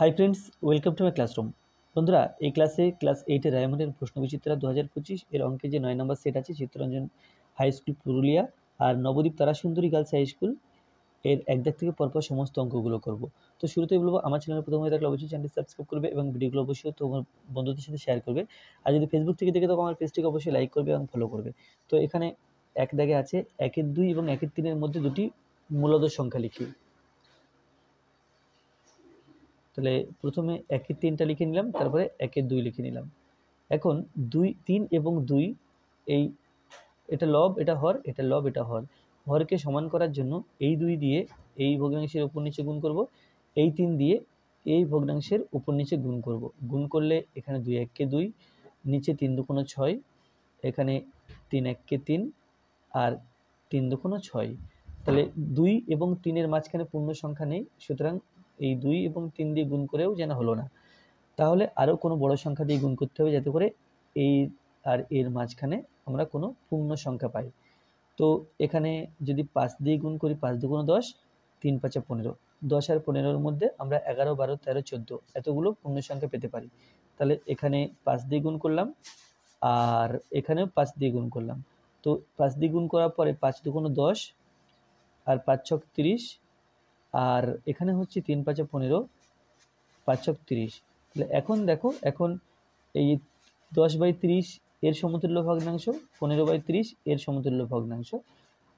Hi friends, welcome to my classroom. বন্ধুরা, এই class 8 এর রায়মন্ডের প্রশ্নবিচিত্রা 2025 এর অঙ্কে যে 9 নম্বর সেট আছে চিত্তরঞ্জন হাই স্কুল পুরুলিয়া আর Nabadwip Tarasundari girls high school এর এক দাগ থেকে পরপর সমস্ত অঙ্কগুলো করব। তো শুরুতেই বলবো, আমার চ্যানেলে প্রথম হয়ে থাকলে অবশ্যই চ্যানেলটি সাবস্ক্রাইব করবে এবং ভিডিওগুলো অবশ্যই তোমার বন্ধুদের সাথে শেয়ার করবে। আর যদি ফেসবুক থেকে দেখে থাকো আমার পেজটিকে অবশ্যই লাইক করবে এবং ফলো করবে। তো এখানে এক দাগে আছে 1-2 এবং 1-3 মধ্যে দুটি মূলদ সংখ্যা লিখি। তাহলে প্রথমে 1-3টা লিখে নিলাম, তারপরে 1-2 লিখে নিলাম। এখন 3 এবং 2 এই এটা লব, এটা হর, এটা লব, এটা হর। হরকে সমান করার জন্য এই 2 দিয়ে এই ভগ্নাংশের উপর নিচে গুণ করব, এই 3 দিয়ে এই ভগ্নাংশের উপর নিচে গুণ করব। গুণ করলে এখানে 2 1-কে 2, নিচে 3 2 6, এখানে 3 1-কে 3 আর 3 2 6। তাহলে 2 এবং 3 এর মাঝখানে পূর্ণ সংখ্যা নেই, সুতরাং এই 2 এবং 3 দিয়ে গুণ করেও যেন হলো না, তাহলে আরও কোনো বড় সংখ্যা দিয়ে গুণ করতে হবে যাতে করে এই আর এর মাঝখানে আমরা কোনো পূর্ণ সংখ্যা পাই। তো এখানে যদি 5 দিয়ে গুণ করি, 5 2 10, 3 5 15, 10 আর 15-র মধ্যে আমরা 11 12 13 14 এতগুলো পূর্ণ সংখ্যা পেতে পারি। তাহলে এখানে 5 দিয়ে গুণ করলাম আর এখানেও 5 দিয়ে গুণ করলাম। তো 5 দিয়ে গুণ করার পরে 5 2 10 আর 5 6 30, আর এখানে হচ্ছে 3 5 15, 5 6 30। তাহলে এখন দেখো, এখন এই 10/30 এর সমতুল্য ভগ্নাংশ, 15/30 এর সমতুল্য ভগ্নাংশ,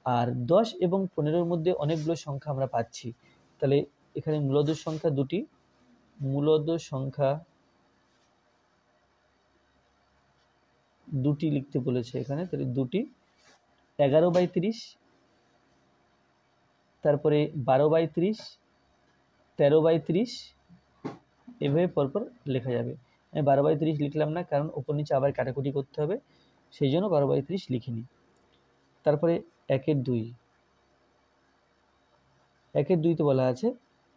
আর 10 এবং 15-র মধ্যে অনেকগুলো সংখ্যা আমরা পাচ্ছি। তাহলে এখানে মূলদ সংখ্যা দুটি, মূলদ সংখ্যা দুটি লিখতে বলেছে এখানে। তাহলে দুটি 11/30, তারপরে 12/30, 13/30, এভাবে পরপর লেখা যাবে। আমি 12/30 লিখলাম না, কারণ ওপর নিচে আবার কাটাকুটি করতে হবে, সেই জন্য 12/30 লিখিনি। তারপরে 1-2, 1-2তে বলা আছে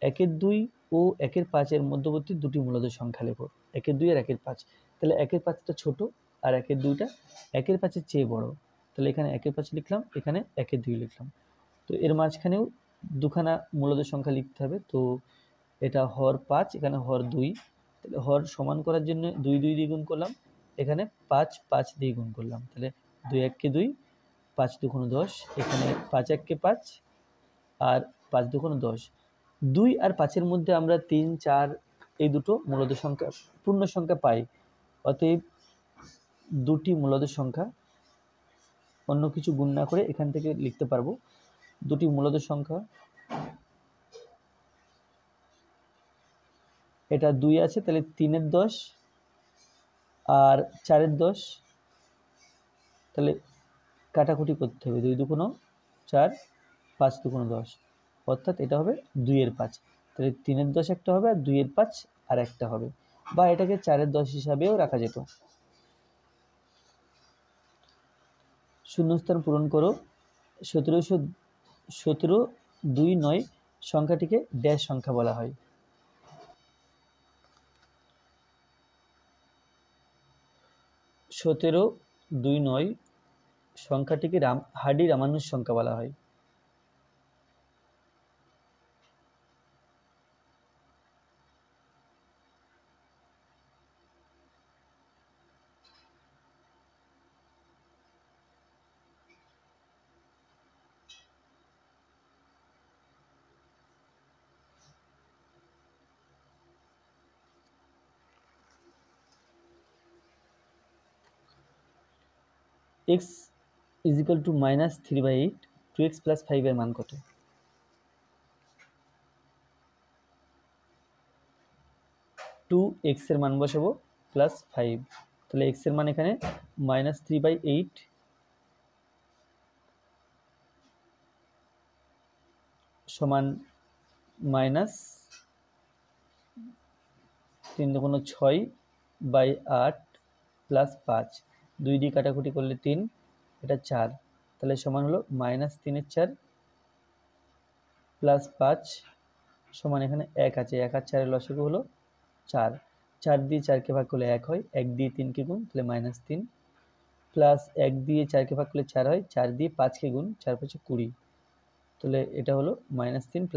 1-2 ও 1-5 মধ্যবর্তী দুটি মূলদ সংখ্যা লেখো। 1-2 আর 1-5। তাহলে 1-5টা ছোট আর 1-2টা 1-5-এর চেয়ে বড়। তাহলে এখানে 1-5 লিখলাম, এখানে 1-2 লিখলাম। তো এর মাঝখানেও দুখানা মূলদ সংখ্যা লিখতে হবে। তো এটা হর 5, এখানে হর 2। তাহলে হর সমান করার জন্য 2 2 দিয়ে গুণ করলাম, এখানে 5 5 দিয়ে গুণ করলাম। তাহলে 2 1-কে 2, 5 2 10, এখানে 5 1-কে 5 আর 5 2 10। 2 আর 5-এর মধ্যে আমরা 3 4 এই দুটো মূলদ সংখ্যা পূর্ণ সংখ্যা পাই। অতএব দুটি মূলদ সংখ্যা, অন্য কিছু গুণ না করে এখান থেকে লিখতে পারবো দুটি মূলদ সংখ্যা। এটা 2 আছে, তাহলে 3-এর 10 আর 4-এর 10। তাহলে কাটাকুটি করতে হবে, 2 2 4, 5 2 10, অর্থাৎ এটা হবে 2-এর 5। তাহলে 3-এর 10 একটা হবে আর 2-এর 5 আর একটা হবে, বা এটাকে 4-এর 10 হিসাবেও রাখা যেত। শূন্যস্থান পূরণ করো। 1729 সংখ্যাটিকে ড্যাশ সংখ্যা বলা হয়। 1729 সংখ্যাটিকে হার্ডি রামানুজ সংখ্যা বলা হয়। x = -3/8, 2x + 5 এর মান কত? 2x এর মান বসাবো +5। তাহলে x এর মান এখানে -3/8 সমান -3×6/8 +5। 2 দিয়ে কাটাকুটি করলে 3, এটা 4, তাহলে সমান হলো -3/4 + 5 সমান এখানে 1 আছে, 1 আর 4 এর লসাগু হলো 4। 4 দিয়ে 4কে ভাগ করলে 1 হয়, 1 দিয়ে 3কে গুণ, তাহলে -3, প্লাস 1 দিয়ে 4কে ভাগ করলে 4 হয়, 4 দিয়ে 5কে গুণ, 4 5 20। তাহলে এটা হলো -3 +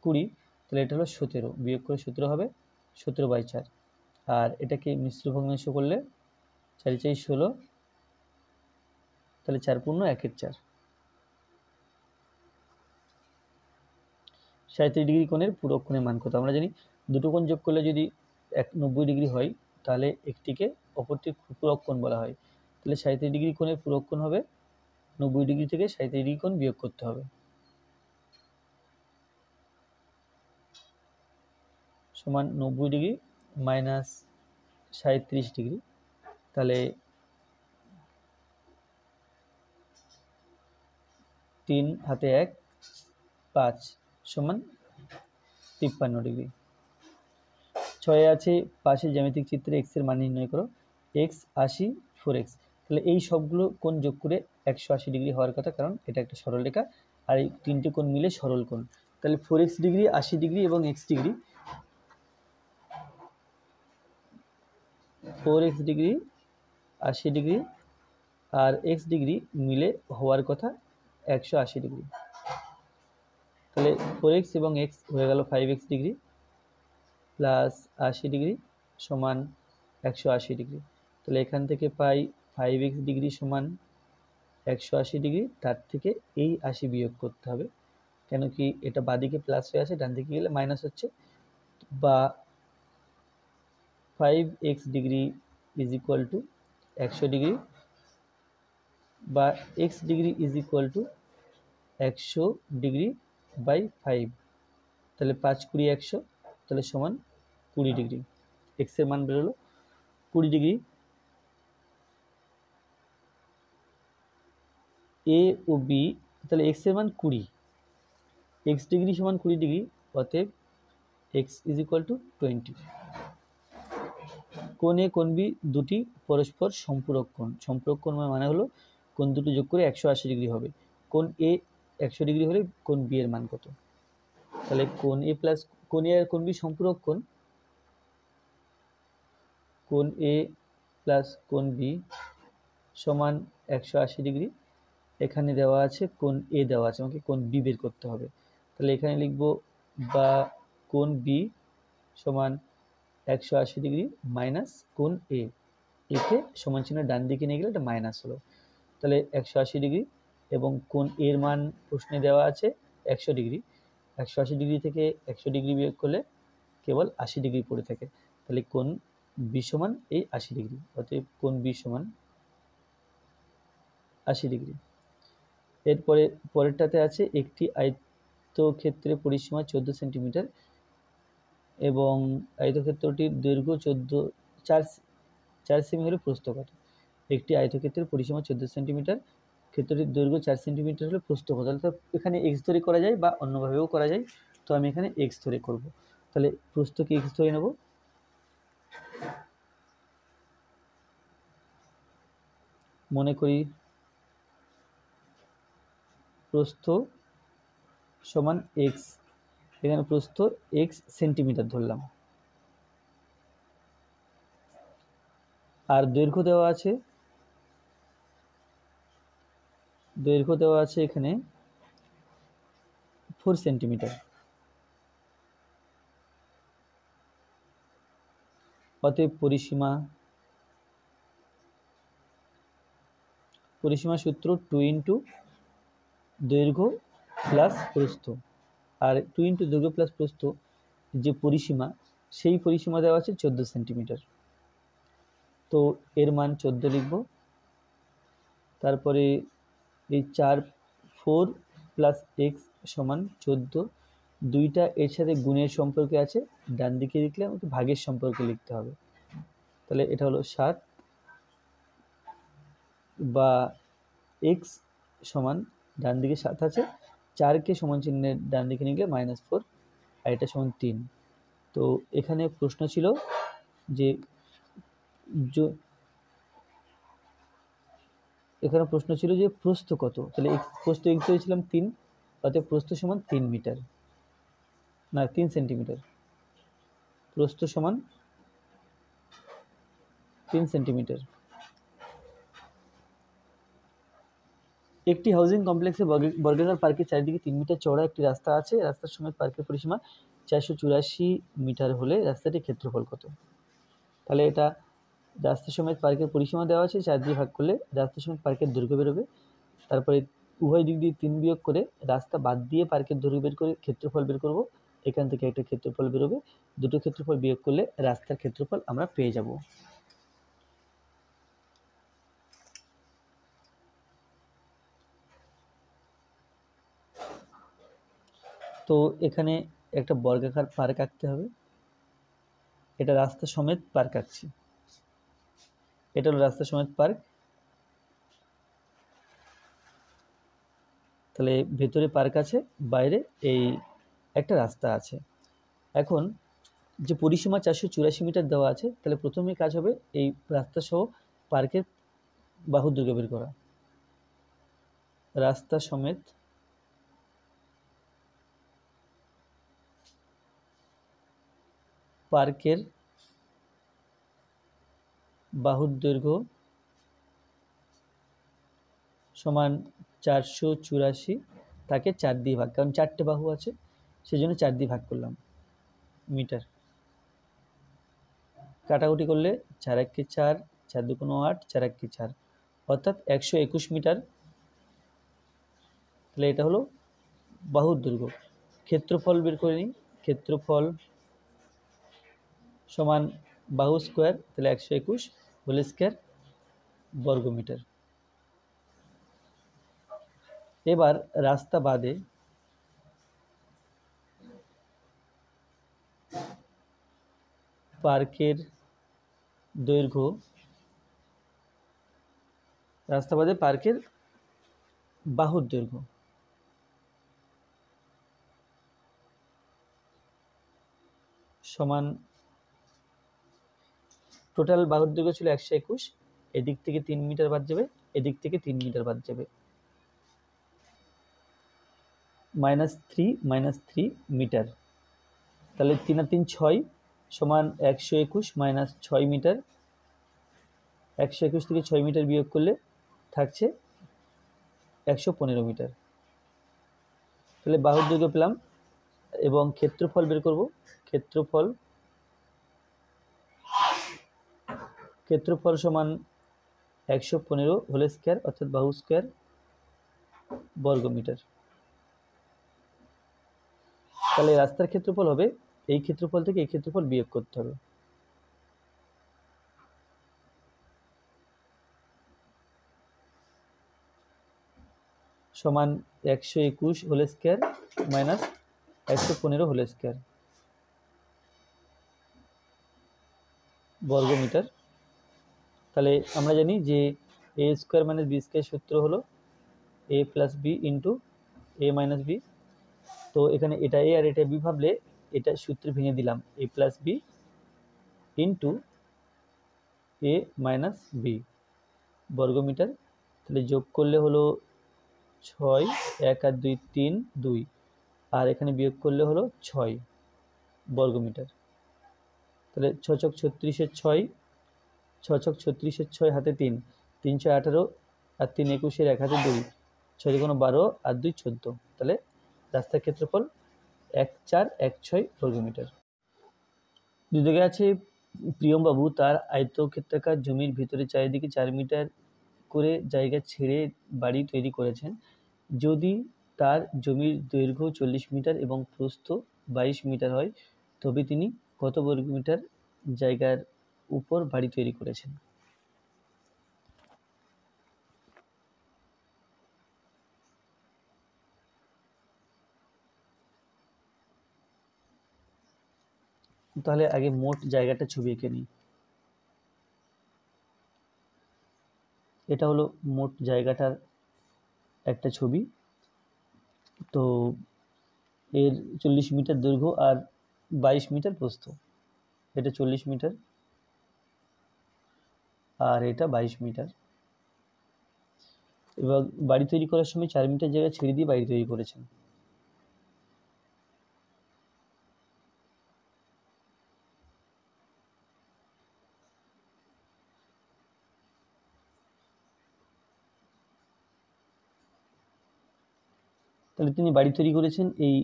20, তাহলে এটা হলো 17, বিয়োগ করে 17 হবে 17/4। আর এটাকে মিশ্র ভগ্নাংশ করলে 4 × 4 = 16, তাহলে 4 পূর্ণ 1/4। 37 ডিগ্রি কোণের পূরক কোণের মান কত? আমরা জানি দুটো কোণ যোগ করলে যদি 90 ডিগ্রি হয় তাহলে একটিকে অপরটির পূরক কোণ বলা হয়। তাহলে 37 ডিগ্রি কোণের পূরক কোণ হবে 90 ডিগ্রি থেকে 37 ডিগ্রি কোণ বিয়োগ করতে হবে, সমান 90 ডিগ্রি মাইনাস 37 ডিগ্রি। তাহলে 3 হাতে 1 5 সমান 53 ডিগ্রি। 6 আছে পাশের জ্যামিতিক চিত্রে x এর মান নির্ণয় করো। x 80, 4x। তাহলে এই সবগুলো কোণ যোগ করে 180 ডিগ্রি হওয়ার কথা, কারণ এটা একটা সরলরেখা আর এই তিনটে কোণ মিলে সরল কোণ। তাহলে 4x ডিগ্রি 80 ডিগ্রি এবং x degree, 4x degree 80 degree আর x ডিগ্রি মিলে হওয়ার কথা 180 ডিগ্রি। তাহলে 4x এবং x হয়ে গেল 5x ডিগ্রি প্লাস 80 ডিগ্রি সমান 180 ডিগ্রি। তাহলে এখান থেকে পাই 5x ডিগ্রি সমান 180 ডিগ্রি, তার থেকে এই 80 বিয়োগ করতে হবে, কেন কি এটা বাদিকে প্লাস হয়ে আছে, ডান দিকে গেলে মাইনাস হচ্ছে, বা 5x degree is equal to 100 degree বা x degree is equal to 100 degree by 5। তাহলে 5 20 100, তাহলে সমান 20 ডিগ্রি। x এর মান বেরোলো 20 ডিগ্রি। a ও b, তাহলে x এর মান 20, x ডিগ্রি সমান 20 ডিগ্রি, অতএব x ইজ ইকুয়াল টু 20। কোণ এ কোণ বি দুটি পরস্পর সম্পূরক কোণ। সম্পূরক কোণ মানে হলো কোণ দুটো যোগ করে 180 ডিগ্রি হবে। কোণ এ 100 ডিগ্রি হলে কোণ বি এর মান কত? তাহলে কোণ এ প্লাস কোণ এ আর কোণ বি সম্পূরক কোণ, কোণ এ প্লাস কোণ বি সমান 180 ডিগ্রি। এখানে দেওয়া আছে কোণ এ দেওয়া আছে, আমাকে কোণ বি বের করতে হবে। তাহলে এখানে লিখব বা কোণ বি সমান 180 ডিগ্রি মাইনাস কোণ এ, একে সমান চিহ্ন ডান দিকে নিয়ে গেলে এটা মাইনাস হলো। তাহলে 180 ডিগ্রি এবং কোণ এর মান প্রশ্নে দেওয়া আছে 100 ডিগ্রি। 180 ডিগ্রি থেকে 100 ডিগ্রি বিয়োগ করলে কেবল 80 ডিগ্রি পড়ে থাকে। তাহলে কোণ বি সমান এই 80 ডিগ্রি, অতএব কোণ বি সমান 80 ডিগ্রি। এরপরে পরেরটাতে আছে একটি আয়তক্ষেত্রের পরিসীমা 14 সেন্টিমিটার এবং আয়তক্ষেত্রটির দৈর্ঘ্য 4 সেমি হলে প্রস্থ কত? একটি আয়তক্ষেত্রের পরিসীমা 14 সেন্টিমিটার, ক্ষেত্রটির দৈর্ঘ্য 4 সেন্টিমিটার হলে প্রস্থ কত? তাহলে তো এখানে এক্স ধরে করা যায় বা অন্যভাবেও করা যায়, তো আমি এখানে এক্স ধরে করব। তাহলে প্রস্থকে এক্স ধরে নেব। মনে করি প্রস্থ সমান এক্স, এখানে প্রস্থ এক্স সেন্টিমিটার ধরলাম, আর দৈর্ঘ্য দেওয়া আছে, দৈর্ঘ্য দেওয়া আছে এখানে 4 সেন্টিমিটার। অতএব পরিসীমা সূত্র 2 ইন্টু দৈর্ঘ্য প্লাস প্রস্থ, আর 2 ইন্টু দৈর্ঘ্য প্লাস প্রস্থ যে পরিসীমা, সেই পরিসীমা দেওয়া আছে 14 সেন্টিমিটার। তো এর মান 14 লিখব। তারপরে এই 4 প্লাস এক্স সমান 14, দুইটা এর সাথে গুণের সম্পর্কে আছে, ডান দিকে লিখলে আমাকে ভাগের সম্পর্কে লিখতে হবে। তাহলে এটা হলো 7 বা এক্স সমান ডান দিকে 7 আছে, 4কে সমান চিহ্নের ডান দিকে নিয়ে গেলে -4 আর এটা সমান 3। তো এখানে প্রশ্ন ছিল যে প্রস্থ কত? তাহলে প্রস্থ এক্স ধরেছিলাম 3, অতএব প্রস্থ সমান 3 মিটার, না 3 সেন্টিমিটার। প্রস্থ সমান 3 সেন্টিমিটার। একটি হাউজিং কমপ্লেক্সে বর্গাকার পার্কের চারিদিকে 3 মিটার চওড়া একটি রাস্তা আছে। রাস্তার সমেত পার্কের পরিসীমা 484 মিটার হলে রাস্তাটির ক্ষেত্রফল কত? তাহলে এটা রাস্তা সমেত পার্কের পরিসীমা দেওয়া আছে, 4 দিয়ে ভাগ করলে রাস্তা সমেত পার্কের দৈর্ঘ্য বেরোবে। তারপরে উভয় দিক দিয়ে 3 বিয়োগ করে রাস্তা বাদ দিয়ে পার্কের দৈর্ঘ্য বের করে ক্ষেত্রফল বের করব। এখান থেকে একটা ক্ষেত্রফল বেরোবে, দুটো ক্ষেত্রফল বিয়োগ করলে রাস্তার ক্ষেত্রফল আমরা পেয়ে যাব। তো এখানে একটা বর্গাকার পার্ক আঁকতে হবে। এটা রাস্তা সমেত পার্ক আঁকছি, এটা হলো রাস্তা সমেত পার্ক। তাহলে ভেতরে পার্ক আছে, বাইরে এই একটা রাস্তা আছে। এখন যে পরিসীমা 484 মিটার দেওয়া আছে, তাহলে প্রথমে কাজ হবে এই রাস্তা সহ পার্কের বাহুর দৈর্ঘ্য বের করা। রাস্তা সমেত পার্কের বাহুর দৈর্ঘ্য সমান 484, তাকে 4 দিয়ে ভাগ, কারণ 4টে বাহু আছে সেই জন্য 4 দিয়ে ভাগ করলাম মিটার। কাটাকুটি করলে 4 একে 4, 4 দুগুণ 8, 4 একে 4, অর্থাৎ 121 মিটার। তাহলে এটা হলো বাহুর দৈর্ঘ্য। ক্ষেত্রফল বের করে নিই। ক্ষেত্রফল সমান বাহু স্কোয়ার, তাহলে 121 হোল স্কোয়ার বর্গমিটার। এবার রাস্তা বাদে পার্কের দৈর্ঘ্য, রাস্তা বাদে পার্কের বাহুর দৈর্ঘ্য সমান, টোটাল বাহুর দৈর্ঘ্য ছিল 121, এদিক থেকে 3 মিটার বাদ যাবে, এদিক থেকে 3 মিটার বাদ যাবে, -3 মিটার। তাহলে 3 আর 3 6 সমান 121 - 6 মিটার। 121 থেকে 6 মিটার বিয়োগ করলে থাকছে 115 মিটার। তাহলে বাহুর দৈর্ঘ্য পেলাম এবং ক্ষেত্রফল বের করব। ক্ষেত্রফল সমান 115 হোল স্কোয়ার, অর্থাৎ বাহু স্কোয়ার বর্গমিটার। তাহলে রাস্তার ক্ষেত্রফল হবে, এই ক্ষেত্রফল থেকে এই ক্ষেত্রফল বিয়োগ করতে হবে। সমান 121 whole square minus 115 whole square বর্গমিটার। তাহলে আমরা জানি যে A square minus B square সূত্র হলো A plus B into A minus B. তো এখানে এটা এ আর এটা বি ভাবলে এটা সূত্রে ভেঙে দিলাম, এ plus B into A minus B বর্গমিটার। তাহলে যোগ করলে হলো 6, 1 আর 2 3, 2, আর এখানে বিয়োগ করলে হলো 6 বর্গমিটার। তাহলে 6 ছক 36-এর 6, 6 ছক 36-এর 6 হাতে 3, 3 6 18 আর 3 21-এর 1 হাতে 2, 6 দুগুণ 12 আর 2 14। তাহলে রাস্তার ক্ষেত্রফল 1416 বর্গমিটার। দুদিকে আছে প্রিয়মবাবু তার আয়তক্ষেত্রাকার জমির ভিতরে চারিদিকে 4 মিটার করে জায়গা ছেড়ে বাড়ি তৈরি করেছেন। যদি তার জমির দৈর্ঘ্য 40 মিটার এবং প্রস্থ 22 মিটার হয়, তবে তিনি কত বর্গমিটার জায়গার উপর বাড়ি তৈরি করেছেন? তাহলে আগে মোট জায়গাটা ছবি এঁকে নিই। এটা হলো মোট জায়গাটার একটা ছবি। তো এর 40 মিটার দৈর্ঘ্য আর 22 মিটার প্রস্থ, এটা 40 মিটার আর এটা 22 মিটার। এবার বাড়ি তৈরি করার সময় 4 মিটার জায়গা ছেড়ে দিয়ে বাড়ি তৈরি করেছেন। তাহলে তিনি বাড়ি তৈরি করেছেন এই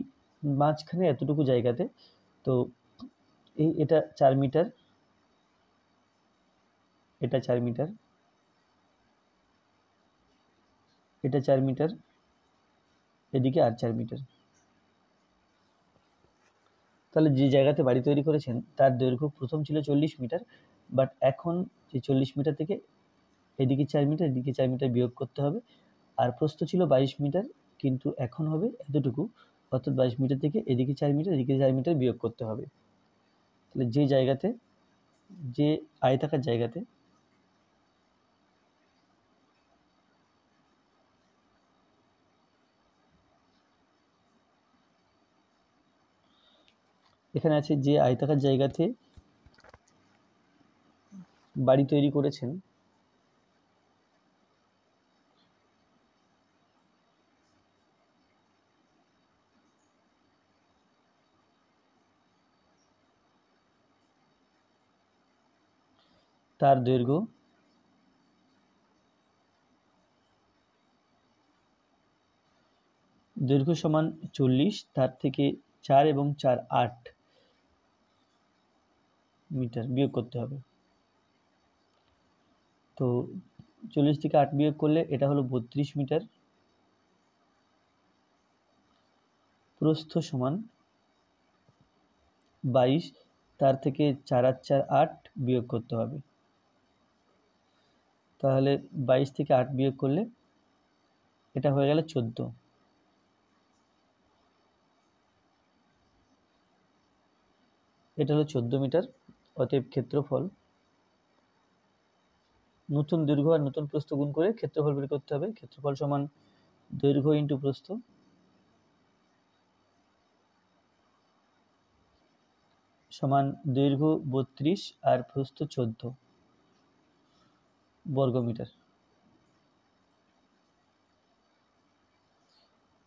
মাঝখানে এতটুকু জায়গাতে, তো এটা 4 মিটার, এটা 4 মিটার, এটা 4 মিটার, এদিকে আর 4 মিটার। তাহলে যে জায়গাতে বাড়ি তৈরি করেছেন তার দৈর্ঘ্য প্রথম ছিল 40 মিটার, বাট এখন যে 40 মিটার থেকে এদিকে 4 মিটার, এদিকে 4 মিটার বিয়োগ করতে হবে। আর প্রস্থ ছিল 22 মিটার, কিন্তু এখন হবে এতটুকু, অর্থাৎ 22 মিটার থেকে এদিকে 4 মিটার, এদিকে 4 মিটার বিয়োগ করতে হবে। তাহলে যে জায়গাতে, যে আয়তাকার জায়গাতে এখানে আছে, যে আয়তাকার জায়গাতে বাড়ি তৈরি করেছেন তার দৈর্ঘ্য সমান 40, তার থেকে 4 এবং 4 8 মিটার বিয়োগ করতে হবে। তো 40 থেকে 8 বিয়োগ করলে এটা হলো 32 মিটার। প্রস্থ সমান 22, তার থেকে 4 আর 4 8 বিয়োগ করতে হবে। তাহলে 22 থেকে 8 বিয়োগ করলে এটা হয়ে গেল 14। এটা হলো 14 মিটার। অতএব ক্ষেত্রফল, নতুন দৈর্ঘ্য আর নতুন প্রস্থ গুণ করে ক্ষেত্রফল বের করতে হবে। ক্ষেত্রফল সমান দৈর্ঘ্য ইন্টু প্রস্থ, সমান দৈর্ঘ্য 32 আর প্রস্থ 14 বর্গমিটার।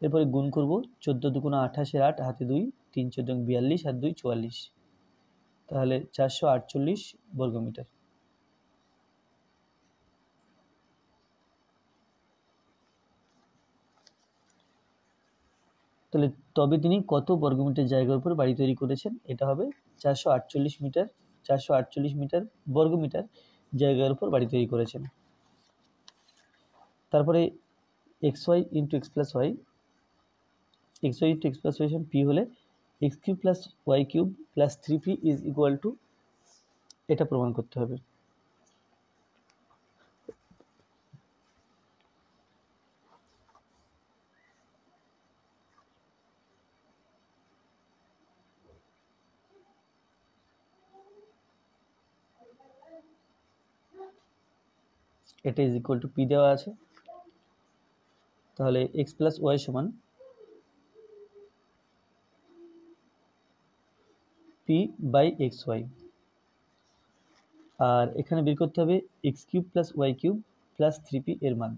এরপরে গুণ করব, 14 দুগুণা 28 এর 8, হাতে 2, 3 14 42 আর 2 44, তাহলে 448 বর্গমিটার। তাহলে তবে তিনি কত বর্গমিটার জায়গার উপর বাড়ি তৈরি করেছেন? এটা হবে 448 মিটার, 448 মিটার বর্গমিটার জায়গার উপর বাড়ি তৈরি করেছেন। তারপরে xy into X plus Y, xy into X plus Y P হলে X cube plus Y cube plus 3p is equal to, এটা প্রমাণ করতে হবে। এটা ইজ ইকুয়াল টু পি দেওয়া আছে। তাহলে এক্স প্লাস ওয়াই সমান পি বাই এক্স ওয়াই, আর এখানে বের করতে হবে X cube plus Y cube plus 3p এর মান।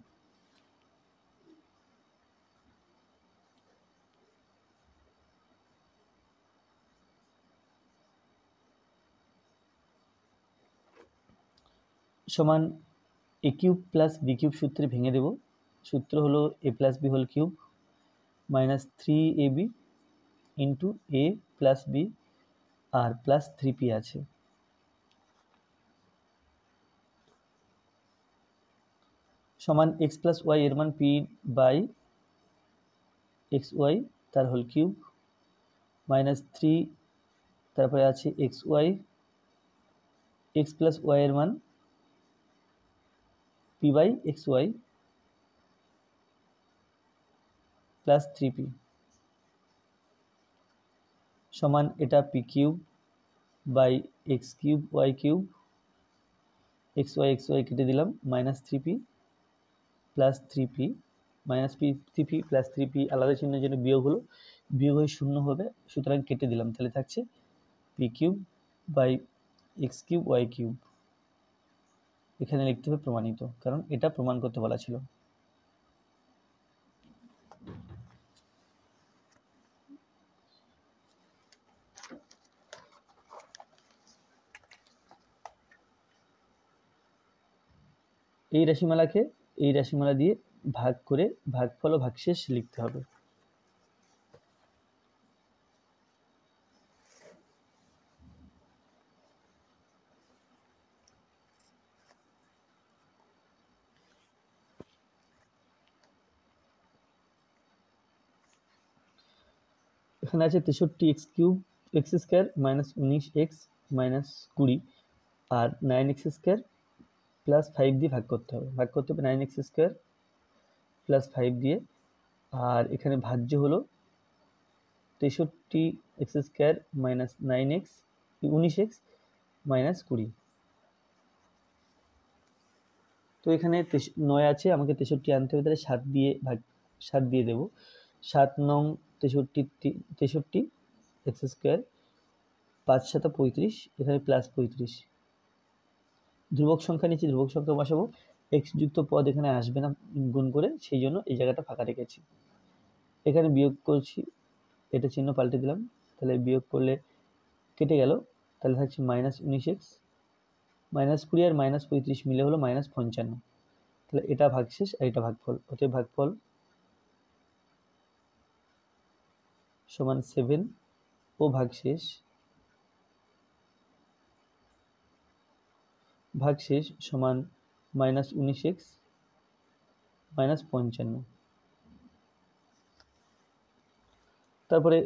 সমান A cube plus B cube সূত্রে ভেঙে দেব। সূত্র হলো A plus B whole cube minus 3ab into A plus B আর প্লাস 3p আছে, সমান এক্স প্লাস ওয়াই এর মান পি বাই এক্স ওয়াই তার হোল কিউব মাইনাস 3, তারপরে আছে x Y, x plus Y এর মান P by x y plus 3p সমান এটা p cube by x cube y cube, x y কেটে দিলাম, minus 3p plus 3p, minus p 3p plus 3p আলাদা চিহ্নের জন্য বিয়োগ হলো, বিয়োগ হয়ে শূন্য হবে, সুতরাং কেটে দিলাম। তাহলে থাকছে p cube by x cube y cube. এখানে লিখতে হবে প্রমাণিত, কারণ এটা প্রমাণ করতে বলা ছিল। এই রাশিমালাকে এই রাশিমালা দিয়ে ভাগ করে ভাগফল ও ভাগশেষ লিখতে হবে। এখানে আছে 63x³ x² minus 19x minus 20 আর 9x² প্লাস 5 দিয়ে ভাগ করতে হবে 9x² প্লাস 5 দিয়ে। আর এখানে ভাজ্য হলো 63x² minus 9x 19x minus 20। তো এখানে 9 আছে, আমাকে 63 আনতে হবে, তাহলে 7 দিয়ে দেবো। 7 নং 63 x², 5 7 35, এখানে প্লাস 35। ধ্রুবক সংখ্যা নিচে ধ্রুবক সংখ্যা বসাবো, এক্স যুক্ত পদ এখানে আসবে না গুণ করে, সেই জন্য এই জায়গাটা ফাঁকা রেখেছি। এখানে বিয়োগ করছি, এটা চিহ্ন পাল্টে দিলাম, তাহলে বিয়োগ করলে কেটে গেল, তাহলে থাকছে মাইনাস 19x মাইনাস 20 আর মাইনাস 35 মিলে হলো মাইনাস 55। তাহলে এটা ভাগশেষ আর এটা ভাগফল, অতএব ভাগফল সমান 7 ও ভাগশেষ সমান মাইনাস 19x মাইনাস 55। তারপরে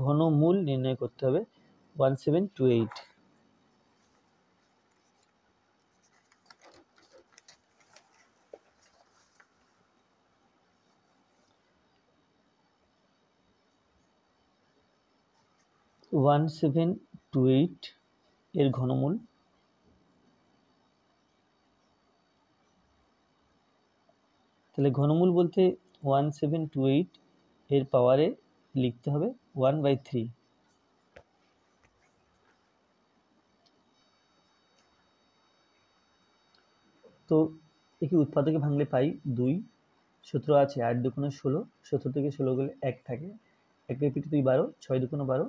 ঘনমূল নির্ণয় করতে হবে 1728। এর ঘনমূল, তাহলে ঘনমূল বলতে 1728 এর পাওয়ারে লিখতে হবে 1/3। তো একে উৎপাদকে ভাঙলে পাই 2, 17 আছে 8 দুগুণে 16, 17 থেকে 16 গেলে 1 থাকে, 1 এর পিঠে 2 12, 6 দুগুণে 12,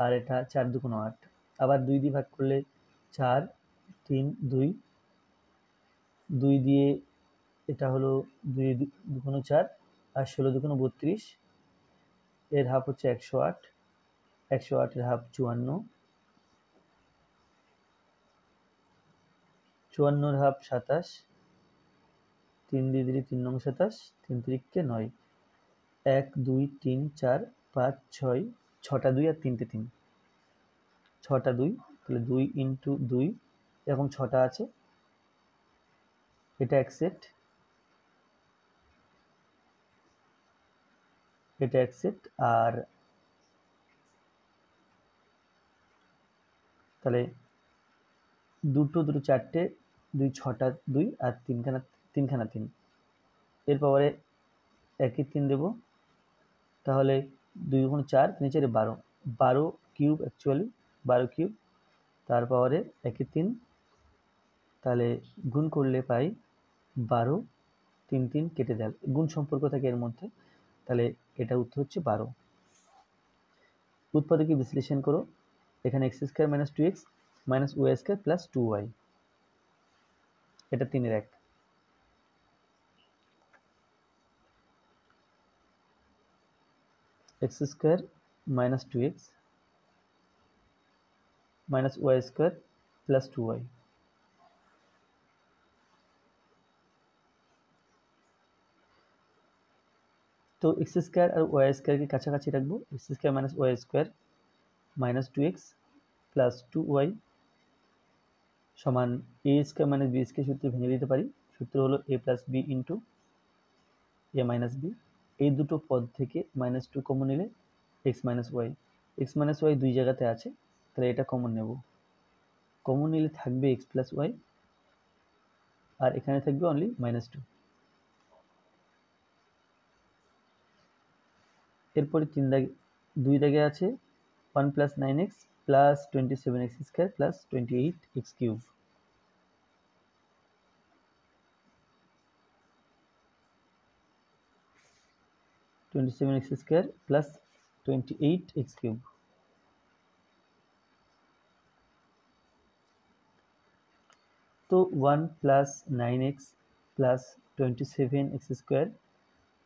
আর এটা 4 দুগুণে 8। আবার 2 দিয়ে ভাগ করলে 4 3 2, 2 দিয়ে এটা হলো 2 দুগুণে 4 আর 16 দুগুণে 32, এর হাফ হচ্ছে 108, 108 এর হাফ 54, 54 এর হাফ 27, 3 দিয়ে দিলে 3 নং 27, 3 3 9, 1 2 3 4 5 6, 6টা 2 আর 3টে 3, 6টা 2, তাহলে 2 ইন্টু 2, এরকম 6টা আছে, এটা এক সেট, এটা এক সেট, আর তাহলে দুটো 4টে, 2 6টা 2 আর 3খানা 3, এর পাওয়ারে 1 3 দেবো, তাহলে 2 গুণ 4 3 4 12, 12 কিউব, অ্যাকচুয়ালি 12 কিউব, তার পাওয়ারে 1 3, তাহলে গুণ করলে পাই 12, 3 3 কেটে দেয়, গুণ সম্পর্ক থাকে এর মধ্যে, তাহলে এটা উত্তর হচ্ছে 12। উৎপাদকে বিশ্লেষণ করো, এখানে x² minus 2x minus y² plus 2y, এটা 3 এর 1, x² minus 2x minus y² plus 2y। তো x² আর y² কে কাছাকাছি রাখবো, x² minus y² minus 2x plus 2y সমান a² মাইনাস b² সূত্রে ভেঙে দিতে পারি, সূত্র হলো a plus b into a minus b। এই দুটো পদ থেকে -2 কমন নিলে x মাইনাস y দুই জায়গাতে আছে, তাহলে এটা কমন নেব, কমন নিলে থাকবে x প্লাস y, আর এখানে থাকবে অনলি -2। এরপরে 2 দাগে আছে 1 plus 9x plus 27x² plus 28x³ 27x² plus 28x³। তো 1 plus 9x plus 27x²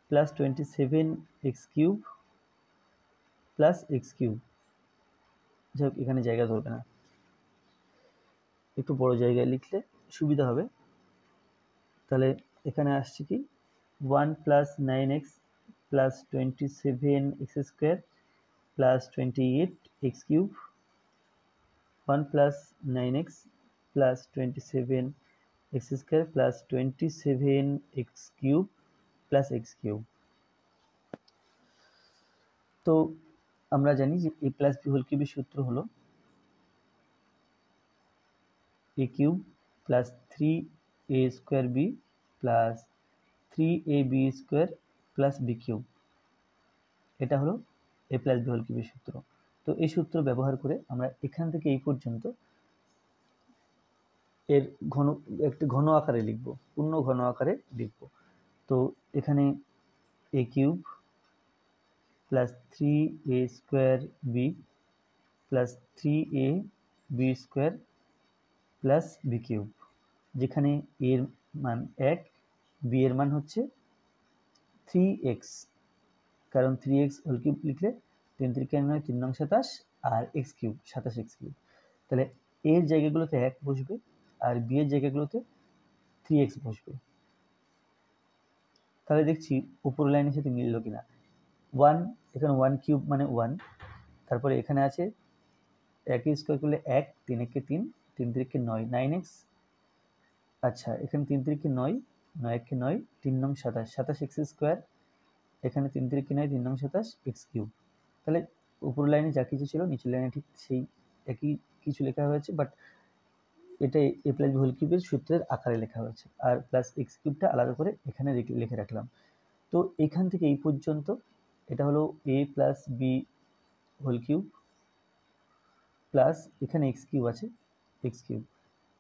plus 27x³ plus x³ যাই হোক, এখানে জায়গা ধরবে না, একটু বড় জায়গায় লিখলে সুবিধা হবে। তাহলে এখানে আসছে কি 1 plus 9x plus 27x² plus 28 x cube 1 plus 9x plus 27 x square plus 27 x cube plus x cube. তো আমরা জানি যে a প্লাস বি হোল কিউবের সূত্র হলো a cube plus 3a square B plus 3ab square plus B cube. এটা হলো a plus B whole কিউবের সূত্র। তো এই সূত্র ব্যবহার করে আমরা এখান থেকে এই পর্যন্ত এর একটি ঘন আকারে লিখব, পূর্ণ ঘন আকারে লিখব। তো এখানে a cube plus 3a square B plus 3ab square plus B cube, যেখানে এর মান 1, বি এর মান হচ্ছে 3x, কারণ 3x হোল কিউব লিখলে 3 3 9 3 নং 27 আর x কিউব 27 x কিউব। তাহলে এর জায়গাগুলোতে 1 বসবে আর বি এর জায়গাগুলোতে 3x বসবে। তাহলে দেখছি উপর লাইনের সাথে মিলল কিনা। 1, এখানে 1 কিউব মানে 1, তারপরে এখানে আছে 1 স্কোয়ার করলে 1, 3 একে 3, 3 3 9, 9x। আচ্ছা, এখানে 3 3 9, 9 একে 9, 3 নং 27, 27 এক্স স্কোয়ার, এখানে 3 3 9, 3 নং 27 এক্স কিউব। তাহলে উপর লাইনে যা কিছু ছিল নিচের লাইনে ঠিক সেই একই কিছু লেখা হয়েছে, বাট এটা এ প্লাস বি হোল কিউবের সূত্রের আকারে লেখা হয়েছে, আর প্লাস এক্স কিউবটা আলাদা করে এখানে লিখে রাখলাম। তো এখান থেকে এই পর্যন্ত এটা হলো A plus B whole cube plus এখানে এক্স কিউব আছে, এক্স কিউব।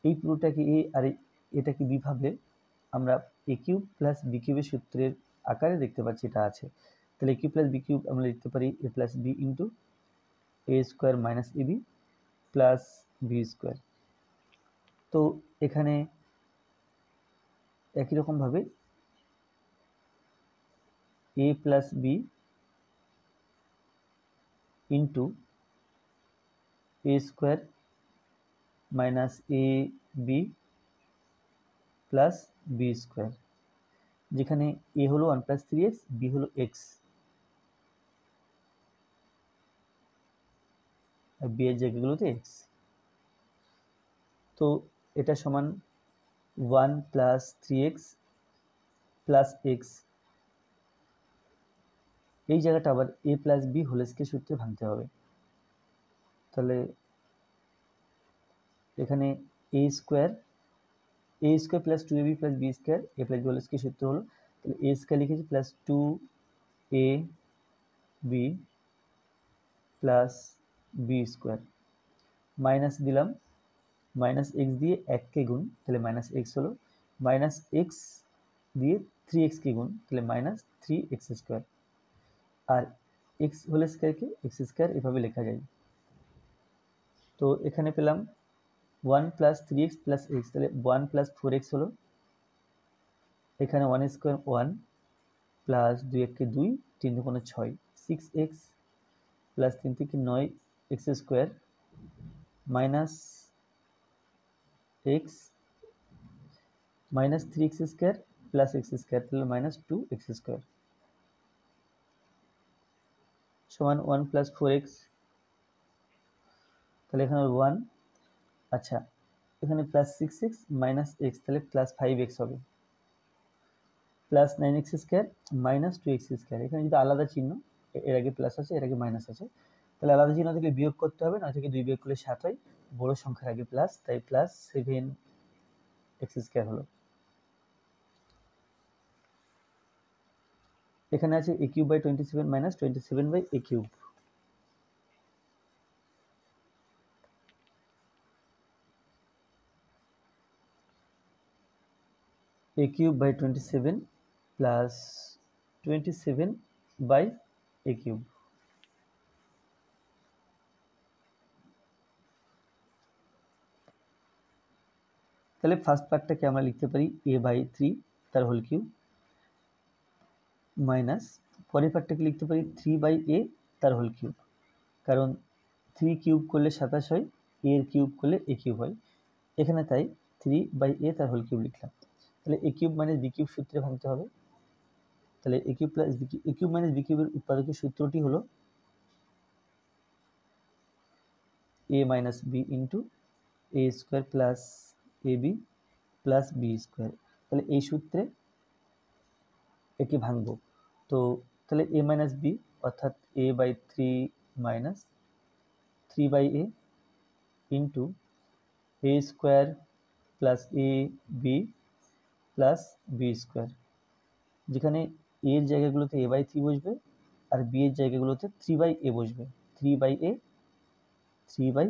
এই পুরোটাকে এ আর এটাকে বি ভাবলে আমরা এ কিউব প্লাস বি কিউবের সূত্রের আকারে দেখতে পাচ্ছি এটা আছে। তাহলে এ কিউব প্লাস বি কিউব আমরা লিখতে পারি এ plus B into A square minus A B plus B square. তো এখানে একই রকমভাবে এ plus B into A square minus A B plus B square, যেখানে এ হলো 1 প্লাস 3x, বি হলো x, আর বি এর জায়গাগুলোতে x। তো এটা সমান 1 প্লাস 3x প্লাস x। এই জায়গাটা আবার A plus B whole square সূত্রে ভাঙতে হবে। তাহলে এখানে A square plus 2ab plus B square, A plus B whole square সূত্র হলো, তাহলে এ স্কোয়ার লিখেছি plus 2ab plus B square, minus দিলাম, মাইনাস এক্স দিয়ে 1কে গুণ, তাহলে মাইনাস এক্স হলো, মাইনাস এক্স দিয়ে 3x-কে গুণ, তাহলে মাইনাস 3x স্কোয়ার, আর এক্স হোল স্কয়ারকে এক্স স্কয়ার এভাবে লেখা যায়। তো এখানে পেলাম 1 প্লাস 3x প্লাস এক্স, তাহলে 1 প্লাস 4x হলো, এখানে 1 স্কোয়ার 1 প্লাস 2 1-কে 2, 3 2 6, 6x প্লাস 3 থেকে 9 x square minus x minus 3x square plus x square, তাহলে মাইনাস 2x স্কোয়ার সমান 1 প্লাস 4x, তাহলে এখানে 1। আচ্ছা, এখানে প্লাস 6x মাইনাস এক্স, তাহলে প্লাস 5x হবে, plus 9x square minus 2x square. এখানে যদি আলাদা চিহ্ন, এর আগে প্লাস আছে এর আগে মাইনাস আছে, তাহলে আলাদা চিহ্ন থেকে বিয়োগ করতে হবে, না থেকে 2 বিয়োগ করলে 7 হয়, বড় সংখ্যার আগে প্লাস, তাই প্লাস 7x স্কোয়ার হলো। এখানে আছে a cube by 27 minus 27 by a cube. a cube by 27 plus 27 by a cube. তাহলে ফার্স্ট পার্টটাকে আমরা লিখতে পারি a বাই 3 তার হোল কিউব মাইনাস পরের পার্টটাকে লিখতে পারি 3 বাই a তার হোল কিউব, কারণ 3 কিউব করলে 27 হয়, a এর কিউব করলে a কিউব হয়, এখানে তাই 3 বাই a তার হোল কিউব লিখলাম। তাহলে a cube minus b cube সূত্রে ভাঙতে হবে। তাহলে a cube plus b cube, a cube minus b কিউবের উৎপাদকের সূত্রটি হলো এ minus B into A square plus A B plus B square. তাহলে এই সূত্রে একে ভাঙবো। তো তাহলে এ মাইনাস বি অর্থাৎ A by 3 minus 3 by A into A square plus A B plus B square, যেখানে এর জায়গাগুলোতে এ বাই 3 বসবে আর বি এর জায়গাগুলোতে 3 বাই এ বসবে। 3 বাই এ 3 বাই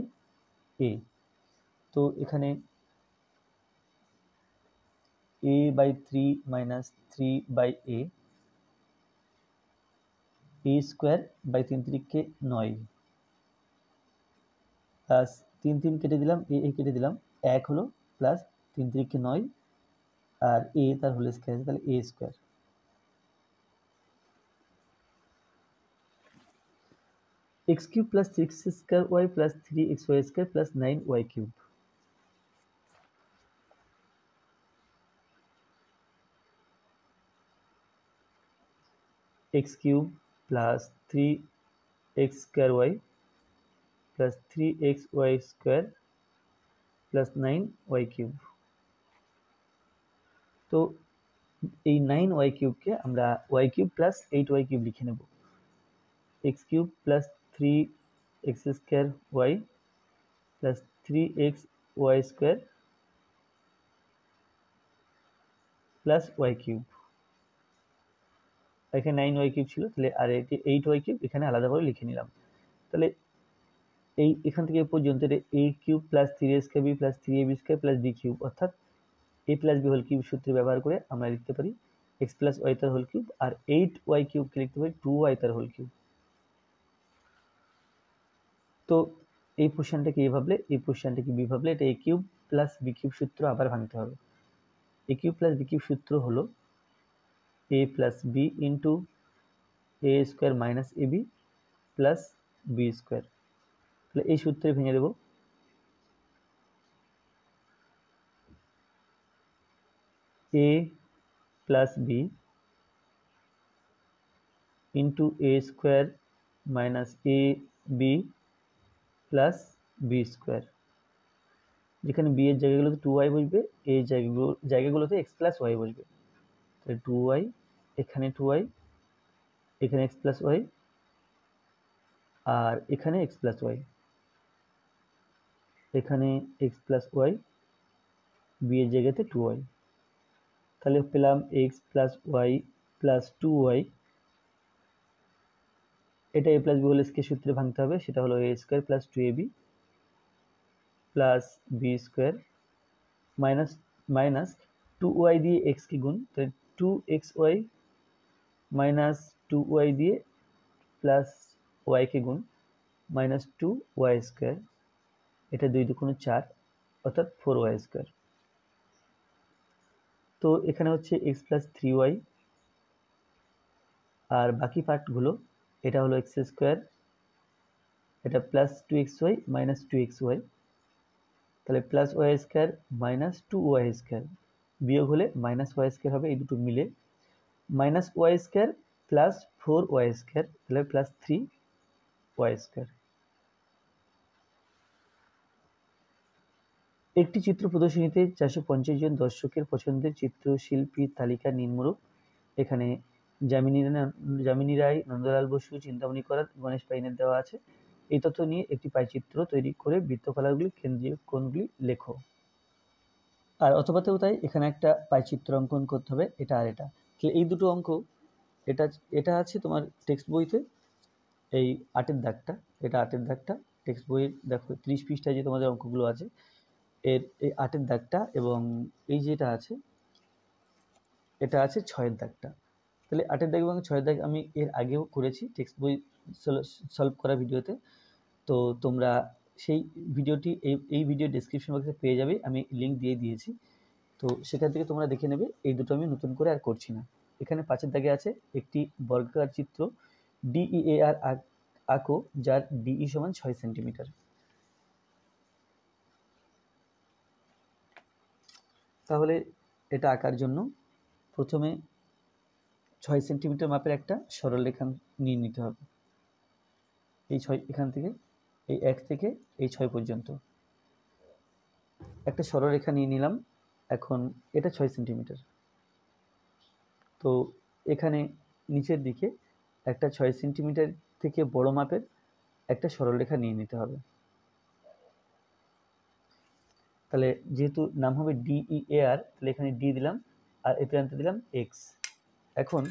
এ। তো এখানে A by 3 minus 3 by A, A square by 3 3কে 9 প্লাস 3 3 কেটে দিলাম, এ কেটে দিলাম, 1 হলো প্লাস 3 3কে 9 আর এ তার হোল স্কোয়ার আছে, তাহলে A square. x cube plus 6 square Y plus 3xy square plus 9y cube. x cube plus 3x square Y plus 3xy square plus 9y cube. তো এই 9y কিউবকে আমরা y cube plus 8y cube লিখে নেব। x cube plus 3x square Y plus 3xy square plus y cube. এখানে 9y cube ছিল, তাহলে আর এটি 8y cube এখানে আলাদা করে লিখে নিলাম। তাহলে এই এখান থেকে পর্যন্ত a cube plus 3a square B plus 3ab square plus b cube, অর্থাৎ a plus B whole cube সূত্র ব্যবহার করে আমরা লিখতে পারি x প্লাস ওয়াই তার হোল কিউব, আর 8y কিউবকে লিখতে পারি 2y তার হোল কিউব। তো এই পোর্শনটাকে এ ভাবলে, এই পোর্শনটাকে বি ভাবলে, এটা a cube plus B cube সূত্র আবার ভাঙতে হবে। a cube plus B cube সূত্র হলো a plus B into A square minus A B plus B square. তাহলে এই সূত্রে ভেঙে দেব। a plus B into A square minus A B plus B square, যেখানে বি এর জায়গাগুলোতে 2y বসবে, এর জায়গাগুলোতে x প্লাস ওয়াই বসবে। তাহলে 2y, এখানে 2y, এখানে x প্লাস ওয়াই আর এখানে x প্লাস ওয়াই, এখানে x প্লাস ওয়াই, বি এর জায়গাতে 2y। তাহলে পেলাম x plus Y plus 2y। এটা a plus B whole square সূত্রে ভাঙতে হবে, সেটা হলো a square plus 2ab plus B square minus minus 2y দিয়ে x কি গুণ, তাহলে 2xy মাইনাস 2y দিয়ে প্লাস y কে গুণ মাইনাস 2y স্কোয়ার, এটা 2 দুগুণ 4 অর্থাৎ 4y স্কোয়ার। তো এখানে হচ্ছে x প্লাস 3y আর বাকি পার্টগুলো, এটা হলো x স্কোয়ার, এটা প্লাস 2xy মাইনাস 2xy, তাহলে plus Y square minus 2y square, বিয়োগ হলে মাইনাস ওয়াই স্কোয়ার হবে, এই দুটো মিলে minus Y square plus 4y square, তাহলে প্লাস 3y স্কোয়ার। একটি চিত্র প্রদর্শনীতে 450 জন দর্শকের পছন্দের চিত্রশিল্পীর তালিকা নিম্নরূপ। এখানে যামিনী রায়, নন্দলাল বসু, চিন্তামণি করাত, গণেশ পাইনের দেওয়া আছে। এই তথ্য নিয়ে একটি পাইচিত্র তৈরি করে বৃত্তকলাগুলির কেন্দ্রীয় কোণগুলি লেখো। আর অথবাতেও তাই, এখানে একটা পাইচিত্র অঙ্কন করতে হবে, এটা আর এটা। এই দুটো অঙ্ক, এটা এটা আছে তোমার টেক্সট বইতে, এই 8-এর দাগটা, এটা 8-এর দাগটা টেক্সট বইয়ের দেখো 30 পৃষ্ঠায় যে তোমাদের অঙ্কগুলো আছে, এর এই 8-এর দাগটা, এবং এই যেটা আছে এটা আছে 6-এর দাগটা। তাহলে 8-এর দাগ এবং 6-এর দাগ আমি এর আগেও করেছি টেক্সট বই সলভ করা ভিডিওতে, তো তোমরা সেই ভিডিওটি এই ভিডিও ডেসক্রিপশন বক্সে পেয়ে যাবে, আমি লিঙ্ক দিয়ে দিয়েছি, তো সেখান থেকে তোমরা দেখে নেবে। এই দুটো আমি নতুন করে আর করছি না। এখানে 5-এর দাগে আছে একটি বর্গাকার চিত্র DEAR আঁকো, যার DE সমান 6 সেন্টিমিটার। তাহলে এটা আঁকার জন্য প্রথমে 6 সেন্টিমিটার মাপের একটা সরলরেখা নিয়ে নিতে হবে। এই 6 এখান থেকে এই 1 থেকে এই 6 পর্যন্ত একটা সরলরেখা নিয়ে নিলাম। এখন এটা 6 সেন্টিমিটার, তো এখানে নিচের দিকে একটা 6 সেন্টিমিটার থেকে বড় মাপের একটা সরলরেখা নিয়ে নিতে হবে। তাহলে যেহেতু নাম হবে DEAR, তাহলে এখানে ডি দিলাম আর এই প্রান্তে দিলাম এক্স। এখন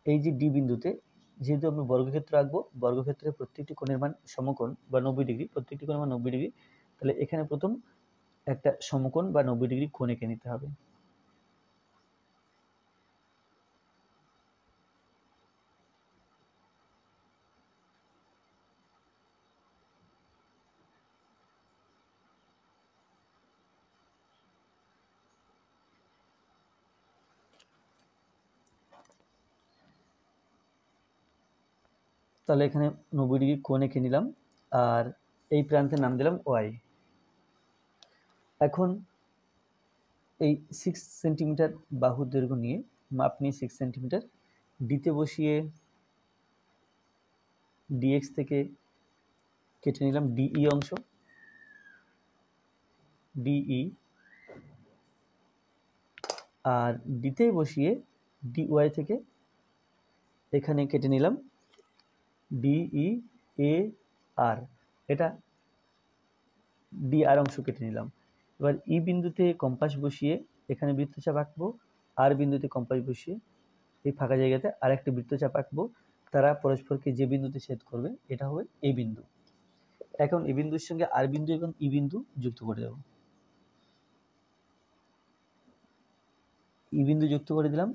এই যে ডি বিন্দুতে যেহেতু আমি বর্গক্ষেত্র আঁকবো, বর্গক্ষেত্রের প্রত্যেকটি কোণের মান সমকোণ বা 90 ডিগ্রি, প্রত্যেকটি কোণের মান 90 ডিগ্রি, তাহলে এখানে প্রথম একটা সমকোণ বা 90 ডিগ্রি কোণ এঁকে নিতে হবে। তাহলে এখানে 90 ডিগ্রি কোণ এঁকে নিলাম আর এই প্রান্তের নাম দিলাম ওয়াই। এখন এই 6 সেন্টিমিটার বাহুর দৈর্ঘ্য নিয়ে মাপ নিয়ে 6 সেন্টিমিটার ডিতে বসিয়ে ডিএক্স থেকে কেটে নিলাম ডিই অংশ, ডিই, আর ডিতে বসিয়ে ডিওয়াই থেকে এখানে কেটে নিলাম ডিই এ আর, এটা ডিআর অংশ কেটে নিলাম। এবার ই বিন্দুতে কম্পাস বসিয়ে এখানে বৃত্তচাপ আঁকবো, আর বিন্দুতে কম্পাস বসিয়ে এই ফাঁকা জায়গাতে আরেকটি বৃত্তচাপ আঁকবো। তারা পরস্পরকে যে বিন্দুতে ছেদ করবে এটা হবে এ বিন্দু। এখন এ বিন্দুর সঙ্গে আর বিন্দু এবং ই বিন্দু যুক্ত করে দেব। ই বিন্দু যুক্ত করে দিলাম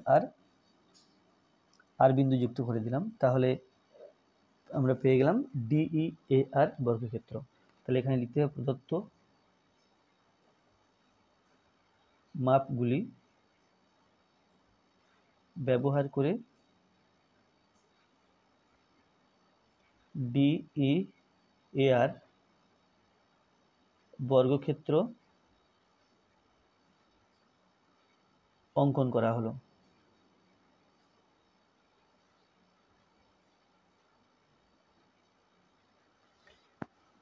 আর বিন্দু যুক্ত করে দিলাম, তাহলে আমরা পেয়ে গেলাম DEAR বর্গক্ষেত্র। তাহলে এখানে লিখতে হবে প্রদত্ত মাপগুলি ব্যবহার করে DEAR বর্গক্ষেত্র অঙ্কন করা হলো।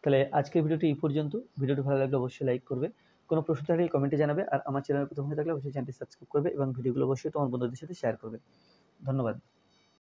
তাহলে আজকের ভিডিওটি এই পর্যন্ত। ভিডিওটি ভালো লাগলে অবশ্যই লাইক করবে, কোনো প্রশ্ন থাকলে কমেন্টে জানাবে, আর আমার চ্যানেল প্রথম হয়ে থাকলে অবশ্যই চ্যানেলটি সাবস্ক্রাইব করবে এবং ভিডিওগুলো অবশ্যই তোমার বন্ধুদের সাথে শেয়ার করবে। ধন্যবাদ।